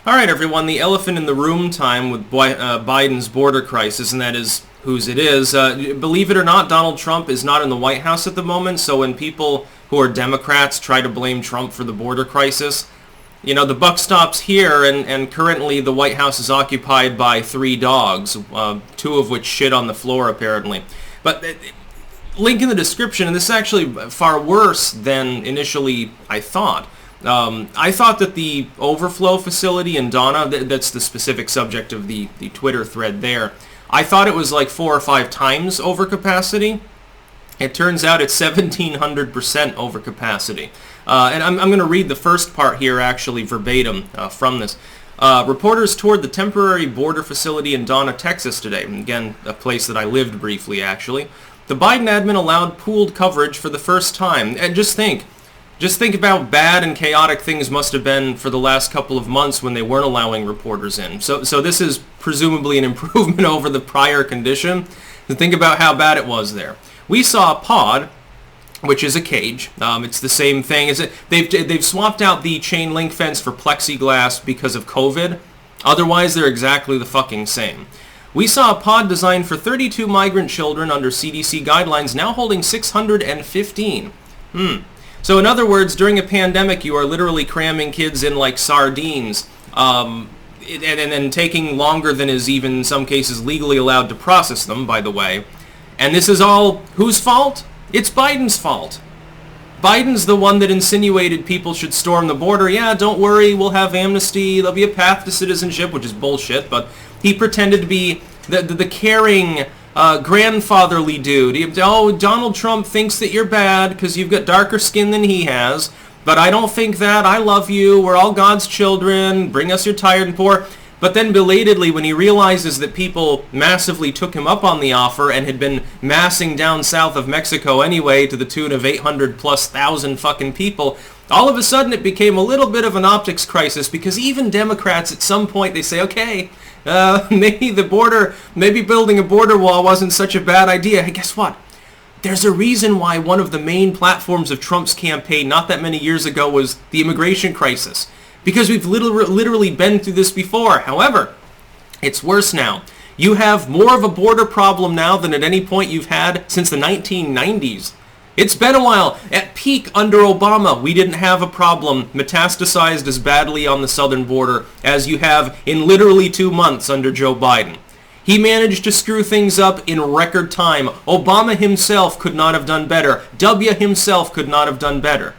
All right, everyone, the elephant in the room time with Biden's border crisis, and that is whose it is. Believe it or not, Donald Trump is not in the White House at the moment, so when people who are Democrats try to blame Trump for the border crisis, you know, the buck stops here, and currently the White House is occupied by 3 dogs, 2 of which shit on the floor, apparently. But link in the description, and this is actually far worse than initially I thought. I thought that the Overflow Facility in Donna, that's the specific subject of the Twitter thread there, I thought it was like 4 or 5 times overcapacity. It turns out it's 1,700% overcapacity. And I'm going to read the first part here actually verbatim from this. Reporters toured the temporary border facility in Donna, Texas today. Again, a place that I lived briefly actually. The Biden admin allowed pooled coverage for the first time. And just think about how bad and chaotic things must have been for the last couple of months when they weren't allowing reporters in. So this is presumably an improvement over the prior condition. And think about how bad it was there. We saw a pod, which is a cage. It's the same thing. They've swapped out the chain link fence for plexiglass because of COVID. Otherwise, they're exactly the fucking same. We saw a pod designed for 32 migrant children under CDC guidelines, now holding 615. So in other words, during a pandemic, you are literally cramming kids in like sardines, and then taking longer than is even in some cases legally allowed to process them, by the way. And this is all whose fault? It's Biden's fault. Biden's the one that insinuated people should storm the border. Yeah, don't worry, we'll have amnesty, there'll be a path to citizenship, which is bullshit, but he pretended to be the caring, grandfatherly dude. Oh, Donald Trump thinks that you're bad because you've got darker skin than he has, but I don't think that. I love you. We're all God's children. Bring us your tired and poor. But then belatedly, when he realizes that people massively took him up on the offer and had been massing down south of Mexico anyway to the tune of 800,000+ fucking people, all of a sudden it became a little bit of an optics crisis because even Democrats at some point they say, okay, maybe building a border wall wasn't such a bad idea. Hey, guess what? There's a reason why one of the main platforms of Trump's campaign not that many years ago was the immigration crisis. Because we've literally been through this before. However, it's worse now. You have more of a border problem now than at any point you've had since the 1990s. It's been a while. At peak under Obama, we didn't have a problem metastasized as badly on the southern border as you have in literally 2 months under Joe Biden. He managed to screw things up in record time. Obama himself could not have done better. W himself could not have done better.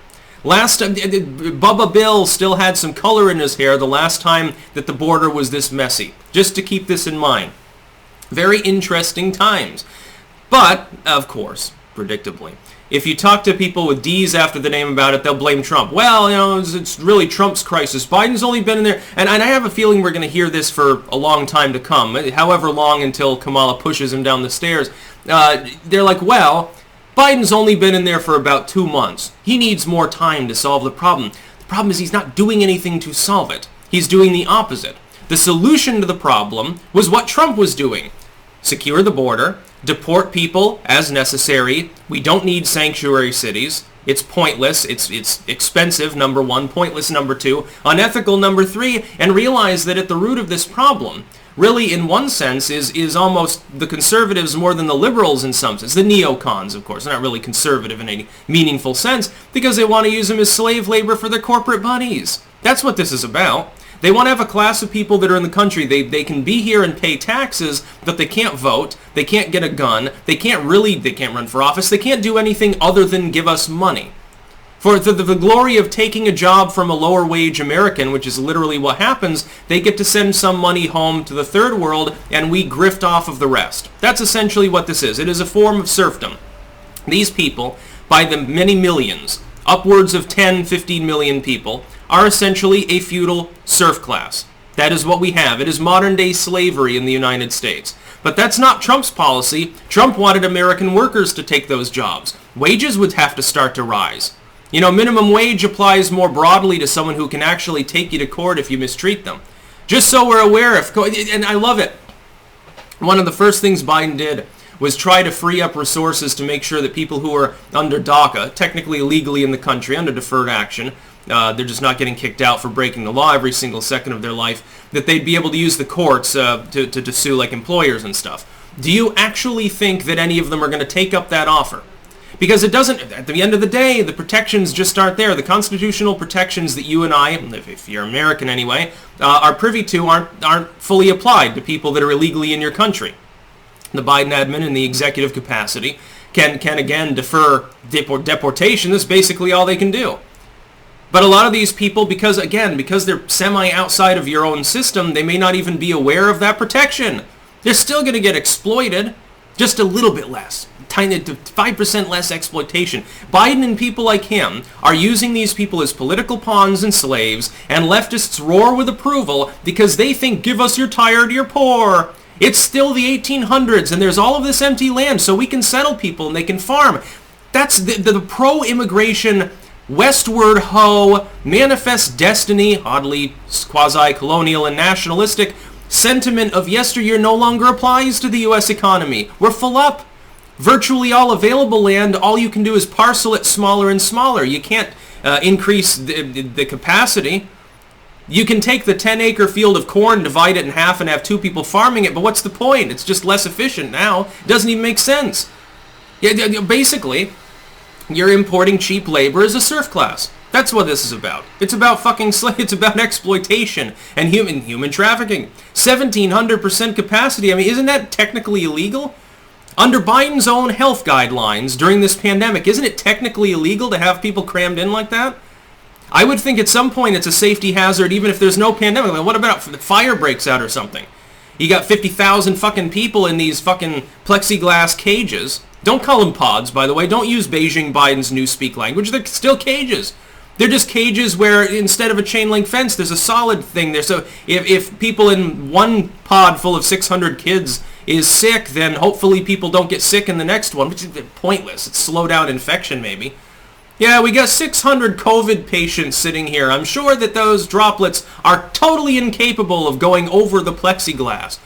Last time, Bubba Bill still had some color in his hair the last time that the border was this messy. Just to keep this in mind. Very interesting times. But, of course, predictably, if you talk to people with D's after the name about it, they'll blame Trump. Well, you know, it's really Trump's crisis. Biden's only been in there. And I have a feeling we're going to hear this for a long time to come. However long until Kamala pushes him down the stairs. They're like, well, Biden's only been in there for about 2 months. He needs more time to solve the problem. The problem is he's not doing anything to solve it. He's doing the opposite. The solution to the problem was what Trump was doing. Secure the border, deport people as necessary. We don't need sanctuary cities. It's pointless. It's expensive, number 1. Pointless, number 2. Unethical, number 3. And realize that at the root of this problem, really, in one sense, is almost the conservatives more than the liberals in some sense. The neocons, of course. They're not really conservative in any meaningful sense because they want to use them as slave labor for their corporate buddies. That's what this is about. They want to have a class of people that are in the country. They can be here and pay taxes, but they can't vote. They can't get a gun. They can't run for office. They can't do anything other than give us money. For the glory of taking a job from a lower wage American, which is literally what happens, they get to send some money home to the third world and we grift off of the rest. That's essentially what this is. It is a form of serfdom. These people, by the many millions, upwards of 10, 15 million people, are essentially a feudal serf class. That is what we have. It is modern day slavery in the United States. But that's not Trump's policy. Trump wanted American workers to take those jobs. Wages would have to start to rise. You know, minimum wage applies more broadly to someone who can actually take you to court if you mistreat them. Just so we're aware of, and I love it. One of the first things Biden did was try to free up resources to make sure that people who are under DACA, technically illegally in the country, under deferred action, they're just not getting kicked out for breaking the law every single second of their life, that they'd be able to use the courts to sue like employers and stuff. Do you actually think that any of them are going to take up that offer? Because it doesn't, at the end of the day, the protections just aren't there. The constitutional protections that you and I, if you're American anyway, are privy to aren't fully applied to people that are illegally in your country. The Biden admin in the executive capacity can again defer deportation. That's basically all they can do. But a lot of these people, because they're semi-outside of your own system, they may not even be aware of that protection. They're still going to get exploited, just a little bit less. Tiny, 5% less exploitation. Biden and people like him are using these people as political pawns and slaves, and leftists roar with approval because they think, give us your tired, you're poor. It's still the 1800s, and there's all of this empty land, so we can settle people and they can farm. That's the pro-immigration, westward ho, manifest destiny, oddly quasi-colonial and nationalistic sentiment of yesteryear no longer applies to the U.S. economy. We're full up. Virtually all available land, all you can do is parcel it smaller and smaller. You can't increase the capacity. You can take the 10-acre field of corn, divide it in half, and have two people farming it, but what's the point? It's just less efficient now. It doesn't even make sense. Basically, you're importing cheap labor as a serf class. That's what this is about. It's about fucking it's about exploitation and human trafficking. 1,700% capacity. I mean, isn't that technically illegal? Under Biden's own health guidelines during this pandemic, isn't it technically illegal to have people crammed in like that? I would think at some point it's a safety hazard even if there's no pandemic. Like, what about if the fire breaks out or something? You got 50,000 fucking people in these fucking plexiglass cages. Don't call them pods, by the way. Don't use Beijing Biden's newspeak language. They're still cages. They're just cages where instead of a chain link fence, there's a solid thing there. So if people in one pod full of 600 kids is sick, then hopefully people don't get sick in the next one, which is pointless. It's slow down infection maybe. Yeah, we got 600 COVID patients sitting here. I'm sure that those droplets are totally incapable of going over the plexiglass.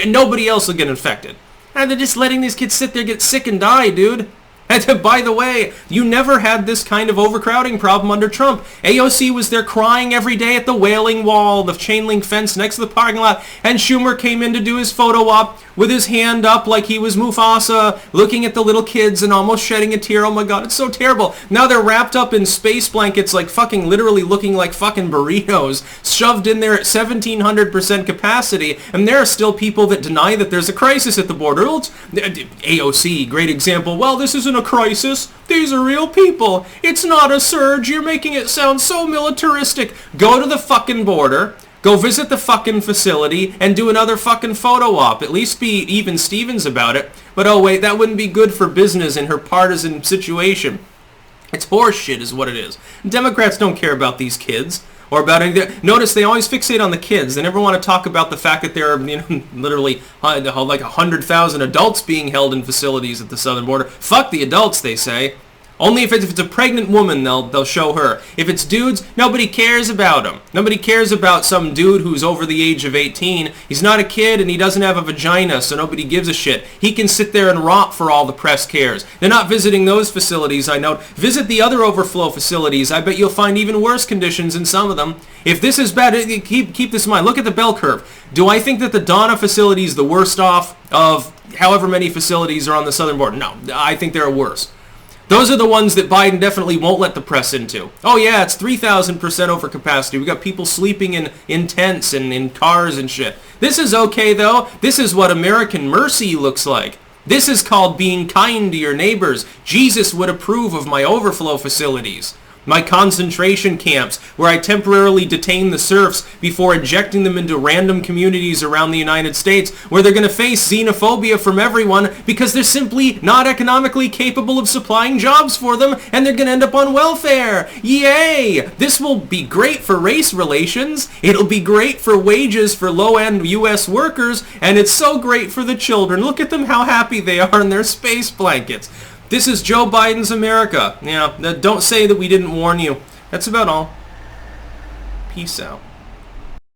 Nobody else will get infected. And they're just letting these kids sit there, get sick and die, dude. And by the way, you never had this kind of overcrowding problem under Trump. AOC was there crying every day at the Wailing Wall, the chain link fence next to the parking lot, and Schumer came in to do his photo op with his hand up like he was Mufasa, looking at the little kids and almost shedding a tear. Oh my god, it's so terrible. Now they're wrapped up in space blankets like fucking literally looking like fucking burritos, shoved in there at 1,700% capacity, and there are still people that deny that there's a crisis at the border. AOC, great example. Well, this isn't a crisis. These are real people. It's not a surge. You're making it sound so militaristic. Go to the fucking border. Go visit the fucking facility and do another fucking photo op. At least be even Stevens about it. But oh wait, that wouldn't be good for business in her partisan situation. It's horseshit is what it is. Democrats don't care about these kids. Or about anything. Notice they always fixate on the kids. They never want to talk about the fact that there are, literally like 100,000 adults being held in facilities at the southern border. Fuck the adults, they say. Only if it's a pregnant woman, they'll show her. If it's dudes, nobody cares about them. Nobody cares about some dude who's over the age of 18. He's not a kid and he doesn't have a vagina, so nobody gives a shit. He can sit there and rot for all the press cares. They're not visiting those facilities, I know. Visit the other overflow facilities. I bet you'll find even worse conditions in some of them. If this is bad, keep this in mind. Look at the bell curve. Do I think that the Donna facility is the worst off of however many facilities are on the southern border? No, I think there are worse. Those are the ones that Biden definitely won't let the press into. Oh yeah, it's 3,000% over capacity. We got people sleeping in tents and in cars and shit. This is okay though. This is what American mercy looks like. This is called being kind to your neighbors. Jesus would approve of my overflow facilities. My concentration camps, where I temporarily detain the serfs before injecting them into random communities around the United States, where they're going to face xenophobia from everyone because they're simply not economically capable of supplying jobs for them, and they're going to end up on welfare. Yay! This will be great for race relations, it'll be great for wages for low-end U.S. workers, and it's so great for the children. Look at them, how happy they are in their space blankets. This is Joe Biden's America. Yeah, don't say that we didn't warn you. That's about all. Peace out.